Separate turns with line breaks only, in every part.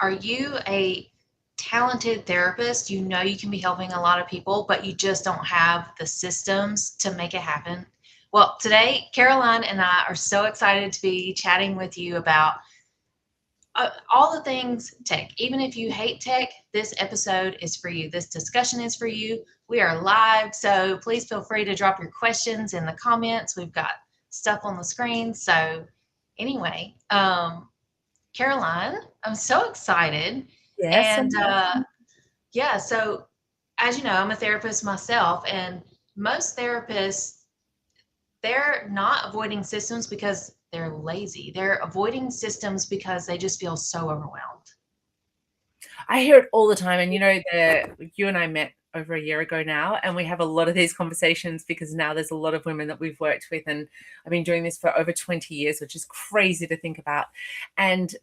Are you a talented therapist? You know you can be helping a lot of people, but you just don't have the systems to make it happen? Well, today, Caroline and I are so excited to be chatting with you about all the things tech. Even if you hate tech, this episode is for you. This discussion is for you. We are live, so please feel free to drop your questions in the comments. We've got stuff on the screen. So, anyway, Caroline, I'm so excited.
Yes,
And
and
yeah, so as you know, I'm a therapist myself, and most therapists, they're not avoiding systems because they're lazy. They're avoiding systems because they just feel so overwhelmed.
I hear it all the time. And you and I met over a year ago now, and we have a lot of these conversations because now there's a lot of women that we've worked with, and I've been doing this for over 20 years, which is crazy to think about. And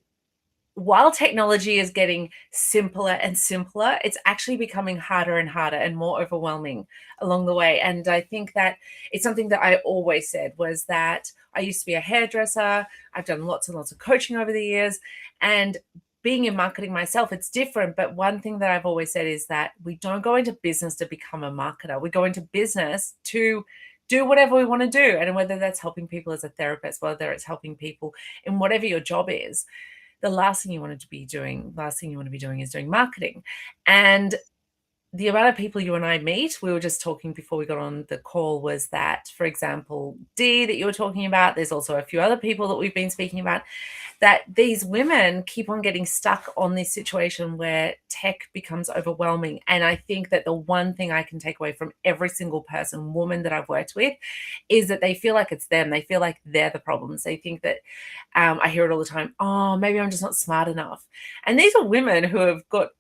while technology is getting simpler and simpler, it's actually becoming harder and harder and more overwhelming along the way. And I think that it's something that I always said was that I used to be a hairdresser. I've done lots and lots of coaching over the years. And being in marketing myself, it's different. But one thing that I've always said is that we don't go into business to become a marketer. We go into business to do whatever we want to do. And whether that's helping people as a therapist, whether it's helping people in whatever your job is, the last thing you want to be doing, is doing marketing. And the amount of people you and I meet, we were just talking before we got on the call, was that, for example, Dee that you were talking about, there's also a few other people that we've been speaking about, that these women keep on getting stuck on this situation where tech becomes overwhelming. And I think that the one thing I can take away from every single person, woman that I've worked with, is that they feel like it's them. They feel like they're the problems. They think that, I hear it all the time, oh, maybe I'm just not smart enough. And these are women who have got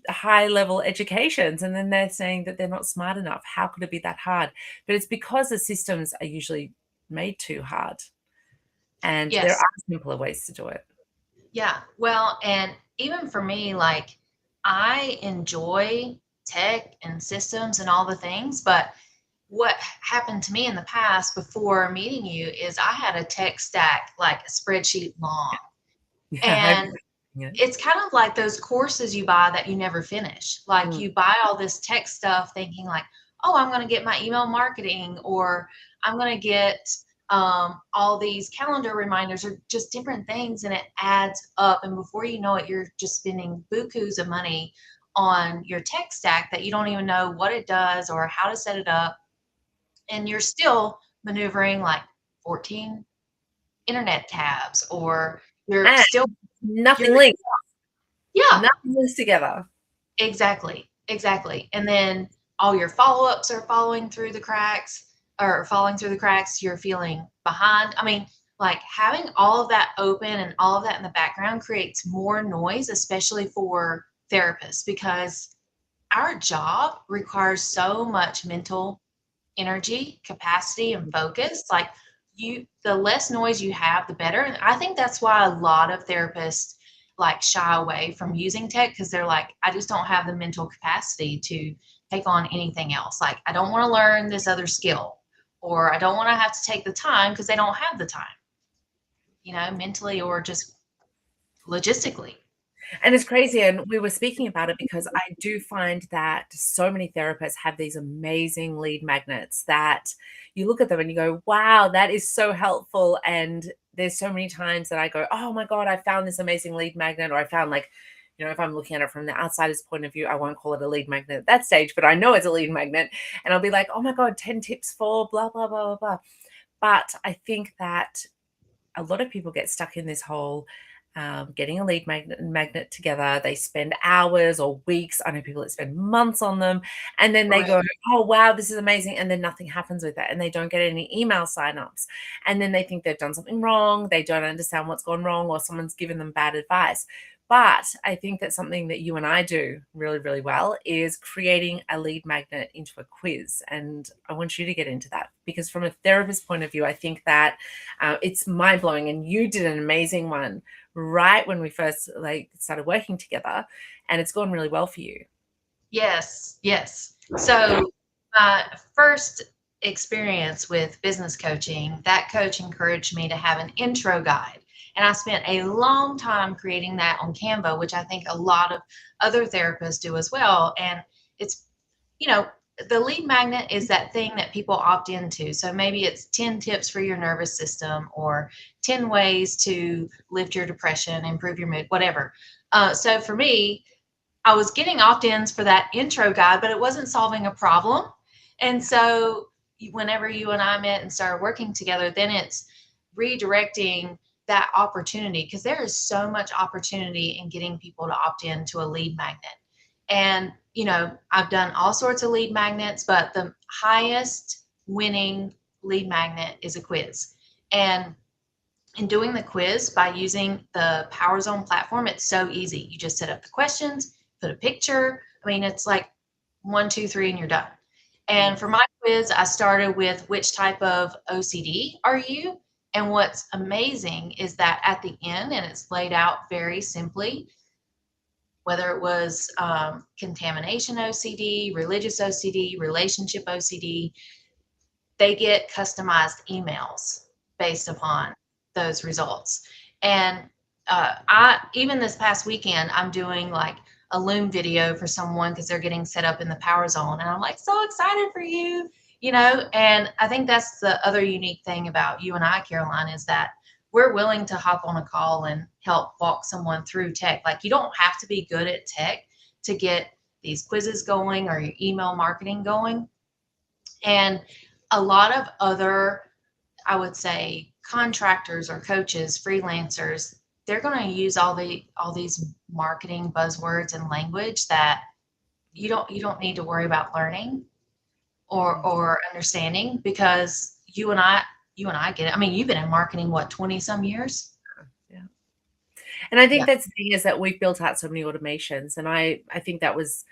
high level educations, and then they're saying that they're not smart enough. How could it be that hard? But it's because the systems are usually made too hard, and there
Yes.
are simpler ways to do it.
Yeah. Well, and even for me, like I enjoy tech and systems and all the things, but what happened to me in the past before meeting you is I had a tech stack like a spreadsheet long.
Yeah, I
And
yeah.
it's kind of like those courses you buy that you never finish. Like
Mm.
you buy all this tech stuff thinking like, oh, I'm going to get my email marketing, or I'm going to get all these calendar reminders, or just different things, and it adds up. And before you know it, you're just spending bukus of money on your tech stack that you don't even know what it does or how to set it up. And you're still maneuvering like 14 internet tabs, or you're
And
still,
nothing
you're,
links,
yeah.
nothing links together.
Exactly, exactly. And then all your follow-ups are following through the cracks, or falling through the cracks. You're feeling behind. I mean, like having all of that open and all of that in the background creates more noise, especially for therapists, because our job requires so much mental energy, capacity, and focus. Like the less noise you have, the better. And I think that's why a lot of therapists like shy away from using tech, because they're like, I just don't have the mental capacity to take on anything else. Like, I don't want to learn this other skill, or I don't want to have to take the time because they don't have the time, mentally or just logistically.
And it's crazy. And we were speaking about it because I do find that so many therapists have these amazing lead magnets that you look at them and you go, wow, that is so helpful. And there's so many times that I go, oh my God, I found this amazing lead magnet, or I found, like, if I'm looking at it from the outsider's point of view, I won't call it a lead magnet at that stage, but I know it's a lead magnet. And I'll be like, oh my God, 10 tips for blah, blah, blah, blah, blah. But I think that a lot of people get stuck in this whole getting a lead magnet together. They spend hours or weeks. I know people that spend months on them. And then they
Right.
go, oh, wow, this is amazing. And then nothing happens with it. And they don't get any email signups. And then they think they've done something wrong. They don't understand what's gone wrong, or someone's given them bad advice. But I think that something that you and I do really, really well is creating a lead magnet into a quiz. And I want you to get into that, because from a therapist point of view, I think that it's mind blowing. And you did an amazing one right when we first started working together, and it's gone really well for you.
Yes, yes. So my first experience with business coaching, that coach encouraged me to have an intro guide. And I spent a long time creating that on Canva, which I think a lot of other therapists do as well. And it's, you know, the lead magnet is that thing that people opt into. So maybe it's 10 tips for your nervous system, or 10 ways to lift your depression, improve your mood, whatever. So for me, I was getting opt-ins for that intro guide, but it wasn't solving a problem. And so whenever you and I met and started working together, then it's redirecting that opportunity, because there is so much opportunity in getting people to opt in to a lead magnet. And, I've done all sorts of lead magnets, but the highest winning lead magnet is a quiz. And in doing the quiz by using the Power Zone platform, it's so easy. You just set up the questions, put a picture. I mean, it's like 1, 2, 3, and you're done. And for my quiz, I started with which type of OCD are you? And what's amazing is that at the end, and it's laid out very simply, whether it was contamination OCD, religious OCD, relationship OCD, they get customized emails based upon those results. And I even this past weekend, I'm doing like a Loom video for someone because they're getting set up in the Power Zone, and I'm like so excited for you, And I think that's the other unique thing about you and I, Caroline, is that we're willing to hop on a call and help walk someone through tech. Like, you don't have to be good at tech to get these quizzes going or your email marketing going. And a lot of other, I would say, contractors or coaches, freelancers, they're going to use all these marketing buzzwords and language that you don't need to worry about learning or understanding, because you and I get it. I mean, you've been in marketing, what, 20 some years?
Yeah. And I think
Yeah.
that's the thing, is that we've built out so many automations, and I think that was,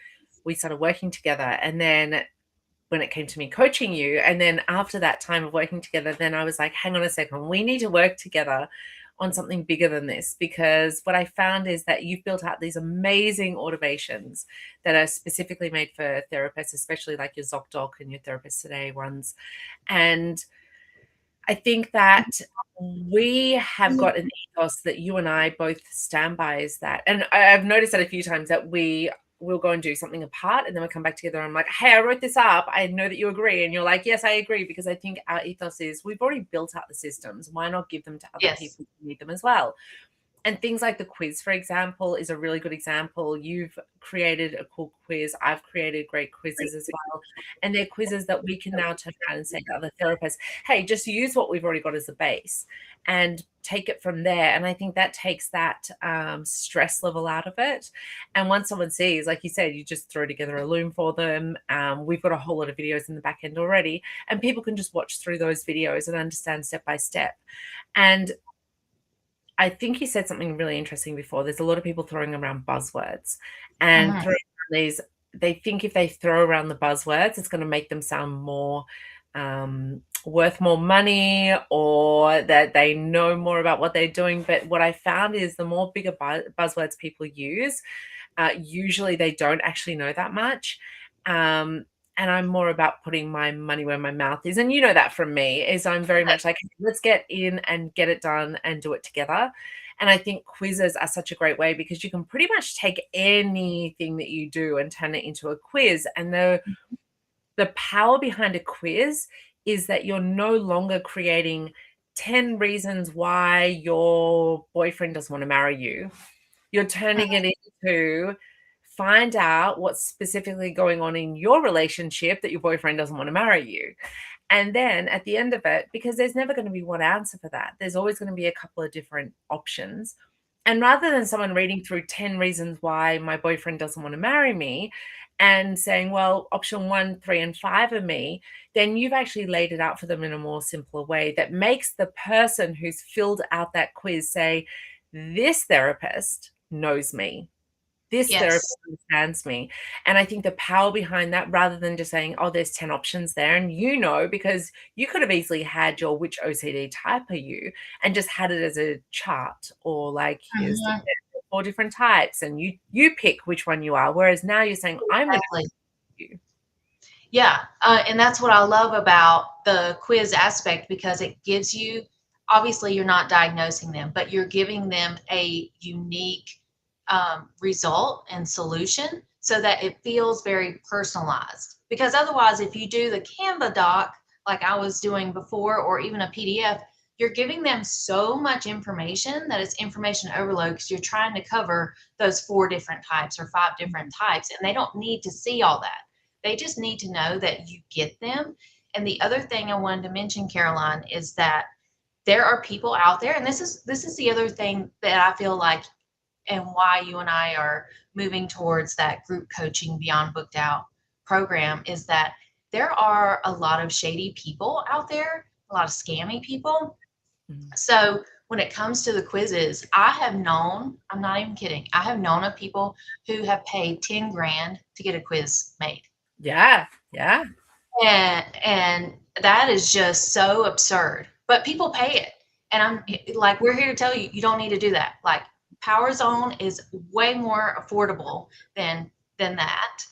we started working together, and then when it came to me coaching you, and then after that time of working together, then I was like, hang on a second, we need to work together on something bigger than this, because what I found is that you've built out these amazing automations that are specifically made for therapists, especially like your ZocDoc and your Therapist Today ones. And I think that we have got an ethos that you and I both stand by, is that, and I've noticed that a few times, that we'll go and do something apart, and then we come back together. And I'm like, hey, I wrote this up. I know that you agree. And you're like, yes, I agree, because I think our ethos is, we've already built out the systems. Why not give them to other
Yes.
people who need them as well? And things like the quiz, for example, is a really good example. You've created a cool quiz. I've created great quizzes as well. And they're quizzes that we can now turn around and say to other therapists, hey, just use what we've already got as a base and take it from there. And I think that takes that stress level out of it. And once someone sees, like you said, you just throw together a Loom for them. We've got a whole lot of videos in the back end already, and people can just watch through those videos and understand step by step. And I think you said something really interesting before. There's a lot of people throwing around buzzwords, and throwing around these, they think if they throw around the buzzwords, it's going to make them sound more worth more money, or that they know more about what they're doing. But what I found is the more bigger buzzwords people use, usually they don't actually know that much. And I'm more about putting my money where my mouth is. And you know that from me, is I'm very much like, let's get in and get it done and do it together. And I think quizzes are such a great way, because you can pretty much take anything that you do and turn it into a quiz. And the power behind a quiz is that you're no longer creating 10 reasons why your boyfriend doesn't want to marry you. You're turning it into, find out what's specifically going on in your relationship that your boyfriend doesn't want to marry you. And then at the end of it, because there's never going to be one answer for that, there's always going to be a couple of different options. And rather than someone reading through 10 reasons why my boyfriend doesn't want to marry me and saying, well, option 1, 3, and 5 are me, then you've actually laid it out for them in a more simpler way that makes the person who's filled out that quiz say, this therapist knows me. This therapist understands me. And I think the power behind that, rather than just saying, oh, there's 10 options there, and because you could have easily had your which OCD type are you, and just had it as a chart, or like, here's the 4 different types, and you pick which one you are. Whereas now you're saying, I'm going to you.
Yeah. And that's what I love about the quiz aspect, because it gives you obviously you're not diagnosing them, but you're giving them a unique result and solution so that it feels very personalized. Because otherwise, if you do the Canva doc like I was doing before, or even a PDF, you're giving them so much information that it's information overload because you're trying to cover those 4 different types or 5 different types, and they don't need to see all that. They just need to know that you get them. And the other thing I wanted to mention, Caroline, is that there are people out there, and this is the other thing that I feel like, and why you and I are moving towards that group coaching beyond booked out program, is that there are a lot of shady people out there, a lot of scammy people. So when it comes to the quizzes, I have known, I'm not even kidding, I have known of people who have paid 10 grand to get a quiz made.
Yeah. Yeah.
And that is just so absurd. But people pay it. And I'm like, we're here to tell you, you don't need to do that. Like, Power Zone is way more affordable than that.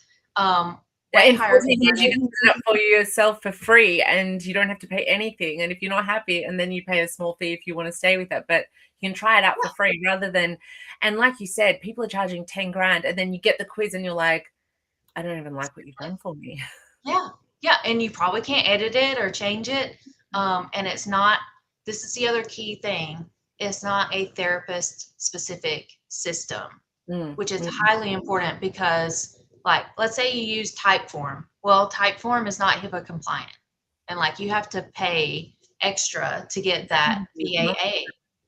The
Way higher
important thing is you can
conversion.
set it up for yourself for free and you don't have to pay anything. And if you're not happy, and then you pay a small fee if you want to stay with it, but you can try it out for free rather than, and like you said, people are charging 10 grand and then you get the quiz and you're like, I don't even like what you've done for me.
Yeah. Yeah. And you probably can't edit it or change it. And it's not, this is the other key thing. It's not a therapist specific system, which is highly important because, like, let's say you use Typeform. Well, Typeform is not HIPAA compliant. And like, you have to pay extra to get that BAA.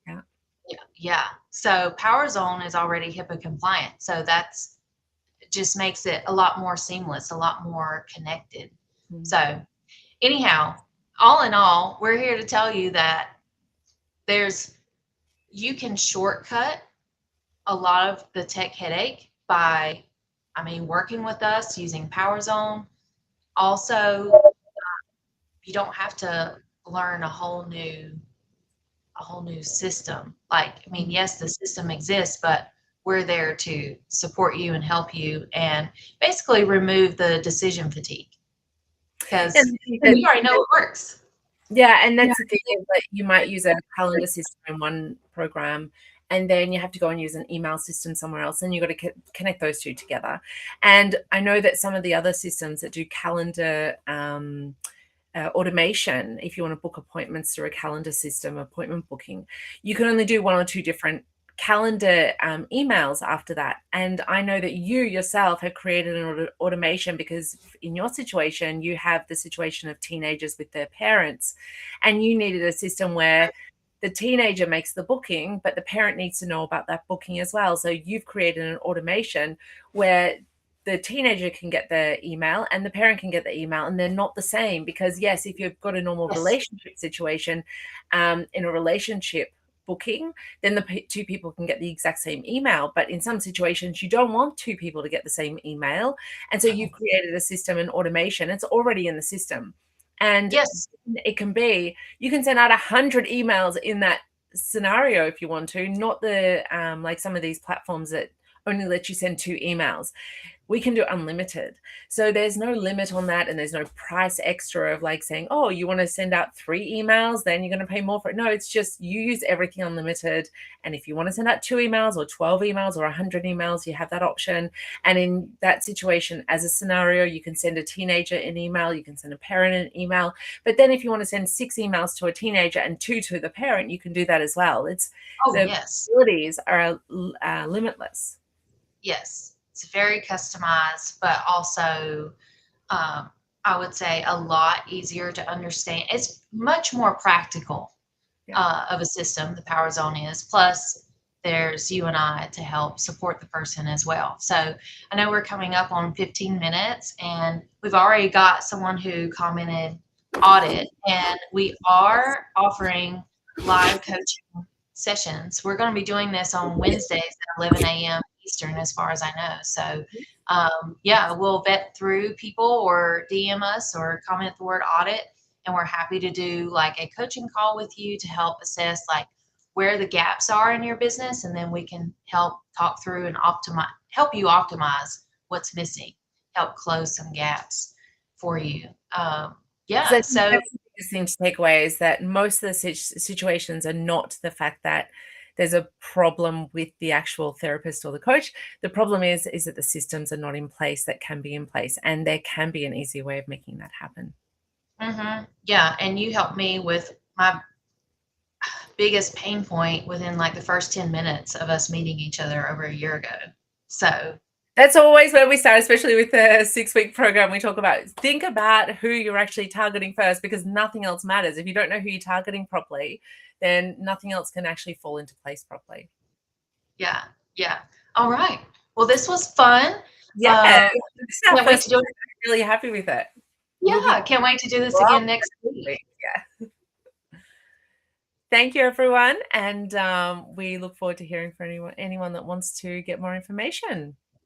Yeah.
Yeah. Yeah. So Power Zone is already HIPAA compliant. So that's just makes it a lot more seamless, a lot more connected. So anyhow, all in all, we're here to tell you that you can shortcut a lot of the tech headache by, working with us using Power Zone. Also, you don't have to learn a whole new system. Like, yes, the system exists, but we're there to support you and help you and basically remove the decision fatigue because you already know it works.
Yeah, and that's the thing is that you might use a calendar system in one program, and then you have to go and use an email system somewhere else, and you've got to connect those two together. And I know that some of the other systems that do calendar automation, if you want to book appointments through a calendar system, appointment booking, you can only do 1 or 2 different calendar emails after that. And I know that you yourself have created an automation because in your situation, you have the situation of teenagers with their parents, and you needed a system where the teenager makes the booking, but the parent needs to know about that booking as well. So you've created an automation where the teenager can get the email and the parent can get the email, and they're not the same. Because yes, if you've got a normal relationship situation, in a relationship booking, then the 2 people can get the exact same email. But in some situations, you don't want 2 people to get the same email. And so you've created a system and automation. It's already in the system. And
Yes,
it can be, you can send out 100 emails in that scenario if you want to, not the like some of these platforms that only let you send 2 emails. We can do unlimited. So there's no limit on that, and there's no price extra of like saying, oh, you want to send out 3 emails, then you're going to pay more for it. No, it's just you use everything unlimited. And if you want to send out 2 emails or 12 emails or 100 emails, you have that option. And in that situation, as a scenario, you can send a teenager an email, you can send a parent an email. But then if you want to send 6 emails to a teenager and 2 to the parent, you can do that as well. It's the possibilities are limitless.
Yes, it's very customized, but also, I would say a lot easier to understand. It's much more practical of a system, the Power Zone is. Plus, there's you and I to help support the person as well. So I know we're coming up on 15 minutes, and we've already got someone who commented audit, and we are offering live coaching sessions. We're going to be doing this on Wednesdays at 11 a.m. Eastern, as far as I know. So, we'll vet through people or DM us or comment the word audit, and we're happy to do like a coaching call with you to help assess like where the gaps are in your business, and then we can help talk through and help you optimize what's missing, help close some gaps for you.
So
So
biggest thing to take away is that most of the situations are not the fact that there's a problem with the actual therapist or the coach. The problem is that the systems are not in place that can be in place, and there can be an easy way of making that happen.
Yeah, and you helped me with my biggest pain point within like the first 10 minutes of us meeting each other over a year ago. So
that's always where we start, especially with the 6-week program. We talk about, think about who you're actually targeting first, because nothing else matters. If you don't know who you're targeting properly, then nothing else can actually fall into place properly.
Yeah. All right. Well, this was fun.
Yeah, this is our
Can't wait
first
to do it.
I'm really happy with it.
Yeah, can't wait to do this again next week.
Yeah. Thank you, everyone, and we look forward to hearing from anyone that wants to get more information.